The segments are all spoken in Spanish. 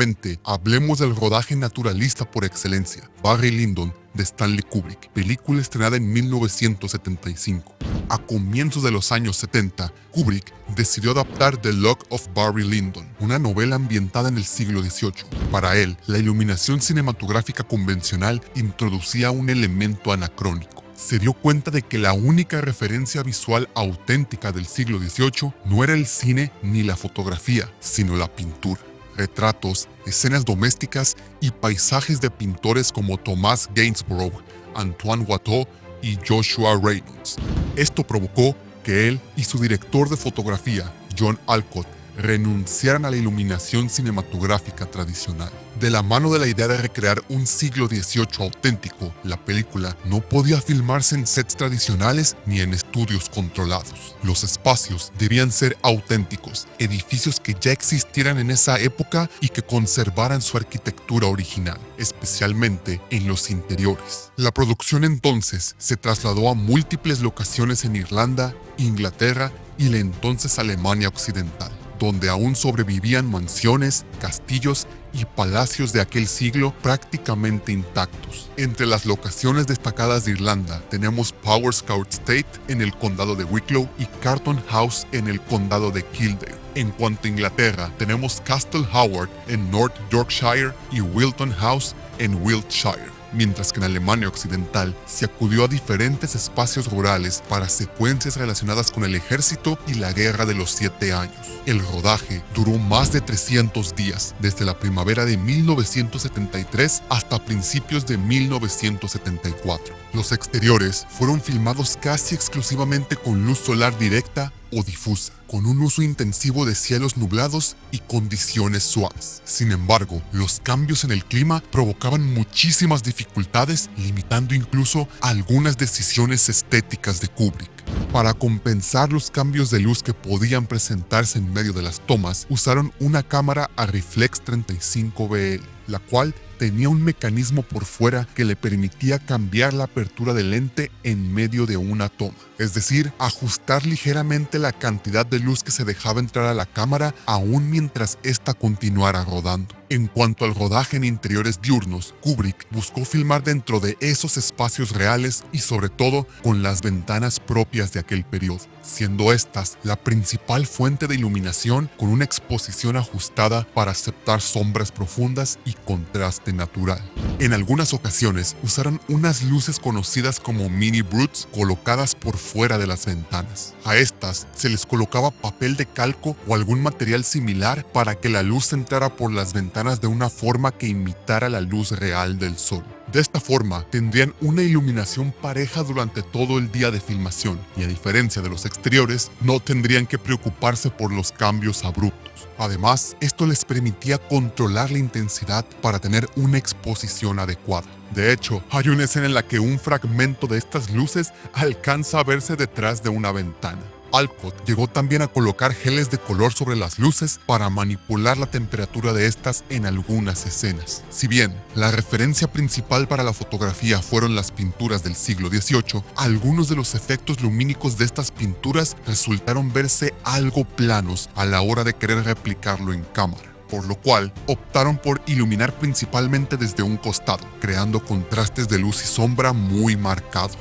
Finalmente, hablemos del rodaje naturalista por excelencia, Barry Lyndon, de Stanley Kubrick, película estrenada en 1975. A comienzos de los años 70, Kubrick decidió adaptar The Luck of Barry Lyndon, una novela ambientada en el siglo XVIII. Para él, la iluminación cinematográfica convencional introducía un elemento anacrónico. Se dio cuenta de que la única referencia visual auténtica del siglo XVIII no era el cine ni la fotografía, sino la pintura. Retratos, escenas domésticas y paisajes de pintores como Thomas Gainsborough, Antoine Watteau y Joshua Reynolds. Esto provocó que él y su director de fotografía, John Alcott, renunciaran a la iluminación cinematográfica tradicional. De la mano de la idea de recrear un siglo XVIII auténtico, la película no podía filmarse en sets tradicionales ni en estudios controlados. Los espacios debían ser auténticos, edificios que ya existieran en esa época y que conservaran su arquitectura original, especialmente en los interiores. La producción entonces se trasladó a múltiples locaciones en Irlanda, Inglaterra y la entonces Alemania Occidental, donde aún sobrevivían mansiones, castillos y palacios de aquel siglo prácticamente intactos. Entre las locaciones destacadas de Irlanda tenemos Powerscourt Estate en el condado de Wicklow y Carlton House en el condado de Kildare. En cuanto a Inglaterra, tenemos Castle Howard en North Yorkshire y Wilton House en Wiltshire. Mientras que en Alemania Occidental se acudió a diferentes espacios rurales para secuencias relacionadas con el ejército y la Guerra de los 7 años. El rodaje duró más de 300 días, desde la primavera de 1973 hasta principios de 1974. Los exteriores fueron filmados casi exclusivamente con luz solar directa o difusa, con un uso intensivo de cielos nublados y condiciones suaves. Sin embargo, los cambios en el clima provocaban muchísimas dificultades, limitando incluso algunas decisiones estéticas de Kubrick. Para compensar los cambios de luz que podían presentarse en medio de las tomas, usaron una cámara Arriflex 35BL, la cual tenía un mecanismo por fuera que le permitía cambiar la apertura del lente en medio de una toma. Es decir, ajustar ligeramente la cantidad de luz que se dejaba entrar a la cámara aún mientras ésta continuara rodando. En cuanto al rodaje en interiores diurnos, Kubrick buscó filmar dentro de esos espacios reales y sobre todo con las ventanas propias de aquel periodo, siendo estas la principal fuente de iluminación con una exposición ajustada para aceptar sombras profundas y contraste natural. En algunas ocasiones usaron unas luces conocidas como mini brutes colocadas por fuera de las ventanas. A estas se les colocaba papel de calco o algún material similar para que la luz entrara por las ventanas de una forma que imitara la luz real del sol. De esta forma, tendrían una iluminación pareja durante todo el día de filmación y, a diferencia de los exteriores, no tendrían que preocuparse por los cambios abruptos. Además, esto les permitía controlar la intensidad para tener una exposición adecuada. De hecho, hay una escena en la que un fragmento de estas luces alcanza a verse detrás de una ventana. Alcott llegó también a colocar geles de color sobre las luces para manipular la temperatura de estas en algunas escenas. Si bien la referencia principal para la fotografía fueron las pinturas del siglo XVIII, algunos de los efectos lumínicos de estas pinturas resultaron verse algo planos a la hora de querer replicarlo en cámara, por lo cual optaron por iluminar principalmente desde un costado, creando contrastes de luz y sombra muy marcados.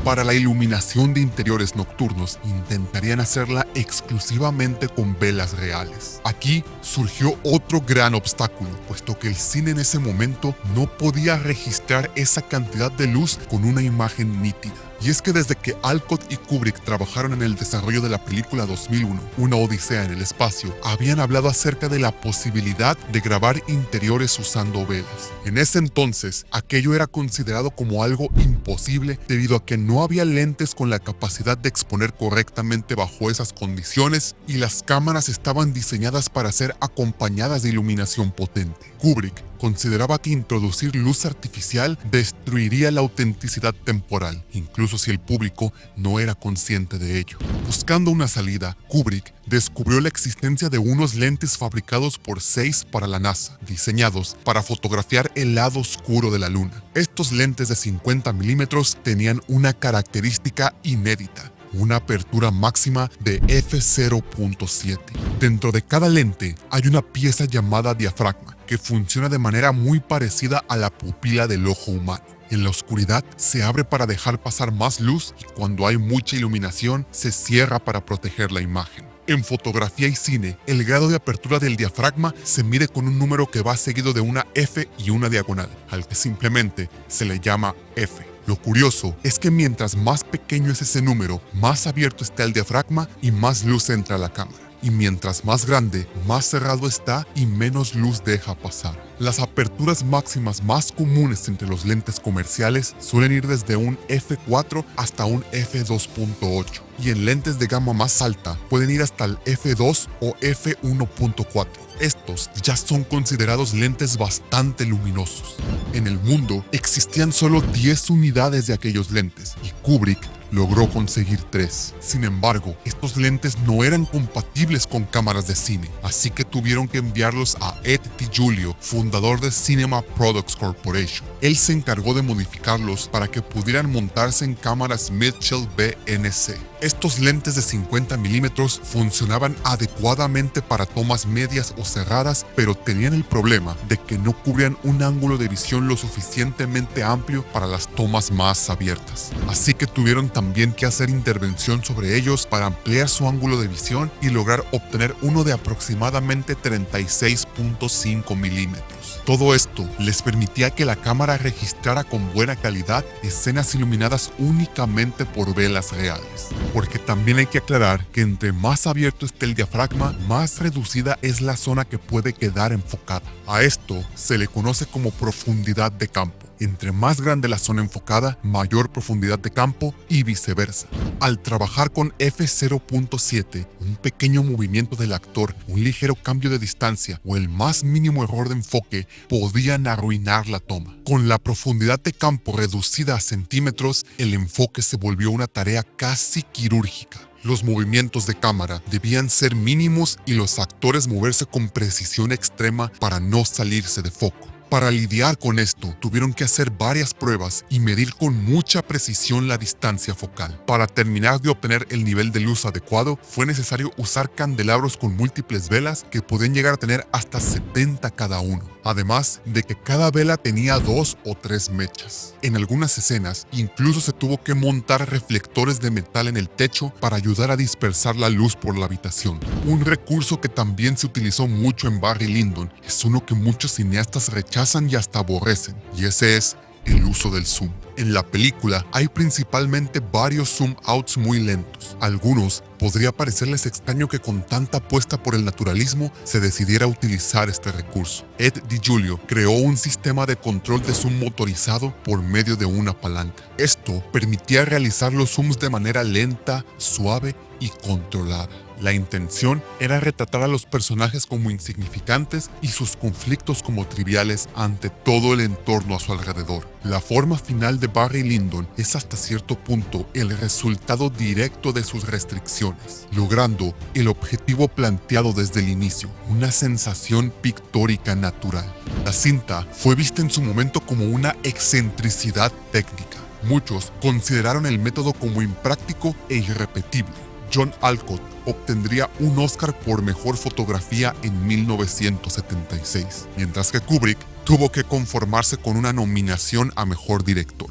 Para la iluminación de interiores nocturnos, intentarían hacerla exclusivamente con velas reales. Aquí surgió otro gran obstáculo, puesto que el cine en ese momento no podía registrar esa cantidad de luz con una imagen nítida. Y es que desde que Alcott y Kubrick trabajaron en el desarrollo de la película 2001, Una Odisea en el Espacio, habían hablado acerca de la posibilidad de grabar interiores usando velas. En ese entonces, aquello era considerado como algo imposible debido a que no había lentes con la capacidad de exponer correctamente bajo esas condiciones y las cámaras estaban diseñadas para ser acompañadas de iluminación potente. Kubrick consideraba que introducir luz artificial destruiría la autenticidad temporal, incluso si el público no era consciente de ello. Buscando una salida, Kubrick descubrió la existencia de unos lentes fabricados por Zeiss para la NASA, diseñados para fotografiar el lado oscuro de la Luna. Estos lentes de 50 milímetros tenían una característica inédita: una apertura máxima de f0.7. Dentro de cada lente hay una pieza llamada diafragma, que funciona de manera muy parecida a la pupila del ojo humano. En la oscuridad se abre para dejar pasar más luz y cuando hay mucha iluminación se cierra para proteger la imagen. En fotografía y cine, el grado de apertura del diafragma se mide con un número que va seguido de una F y una diagonal, al que simplemente se le llama F. Lo curioso es que mientras más pequeño es ese número, más abierto está el diafragma y más luz entra a la cámara. Y mientras más grande, más cerrado está y menos luz deja pasar. Las aperturas máximas más comunes entre los lentes comerciales suelen ir desde un f4 hasta un f2.8 y en lentes de gama más alta pueden ir hasta el f2 o f1.4. Estos ya son considerados lentes bastante luminosos. En el mundo existían solo 10 unidades de aquellos lentes y Kubrick logró conseguir 3. Sin embargo, estos lentes no eran compatibles con cámaras de cine, así que tuvieron que enviarlos a Ed DiGiulio, fundador de Cinema Products Corporation. Él se encargó de modificarlos para que pudieran montarse en cámaras Mitchell BNC. Estos lentes de 50 milímetros funcionaban adecuadamente para tomas medias o cerradas, pero tenían el problema de que no cubrían un ángulo de visión lo suficientemente amplio para las tomas más abiertas. Así que tuvieron también que hacer intervención sobre ellos para ampliar su ángulo de visión y lograr obtener uno de aproximadamente 36.5 milímetros. Todo esto les permitía que la cámara registrara con buena calidad escenas iluminadas únicamente por velas reales. Porque también hay que aclarar que entre más abierto esté el diafragma, más reducida es la zona que puede quedar enfocada. A esto se le conoce como profundidad de campo. Entre más grande la zona enfocada, mayor profundidad de campo y viceversa. Al trabajar con f0.7, un pequeño movimiento del actor, un ligero cambio de distancia o el más mínimo error de enfoque podían arruinar la toma. Con la profundidad de campo reducida a centímetros, el enfoque se volvió una tarea casi quirúrgica. Los movimientos de cámara debían ser mínimos y los actores moverse con precisión extrema para no salirse de foco. Para lidiar con esto, tuvieron que hacer varias pruebas y medir con mucha precisión la distancia focal. Para terminar de obtener el nivel de luz adecuado, fue necesario usar candelabros con múltiples velas que podían llegar a tener hasta 70 cada uno. Además de que cada vela tenía 2 o 3 mechas. En algunas escenas, incluso se tuvo que montar reflectores de metal en el techo para ayudar a dispersar la luz por la habitación. Un recurso que también se utilizó mucho en Barry Lyndon es uno que muchos cineastas rechazan y hasta aborrecen, y ese es el uso del zoom. En la película hay principalmente varios zoom outs muy lentos. A algunos podría parecerles extraño que con tanta apuesta por el naturalismo se decidiera utilizar este recurso. Ed DiGiulio creó un sistema de control de zoom motorizado por medio de una palanca. Esto permitía realizar los zooms de manera lenta, suave y controlada. La intención era retratar a los personajes como insignificantes y sus conflictos como triviales ante todo el entorno a su alrededor. La forma final de Barry Lyndon es hasta cierto punto el resultado directo de sus restricciones, logrando el objetivo planteado desde el inicio, una sensación pictórica natural. La cinta fue vista en su momento como una excentricidad técnica. Muchos consideraron el método como impráctico e irrepetible. John Alcott obtendría un Oscar por mejor fotografía en 1976, mientras que Kubrick tuvo que conformarse con una nominación a mejor director.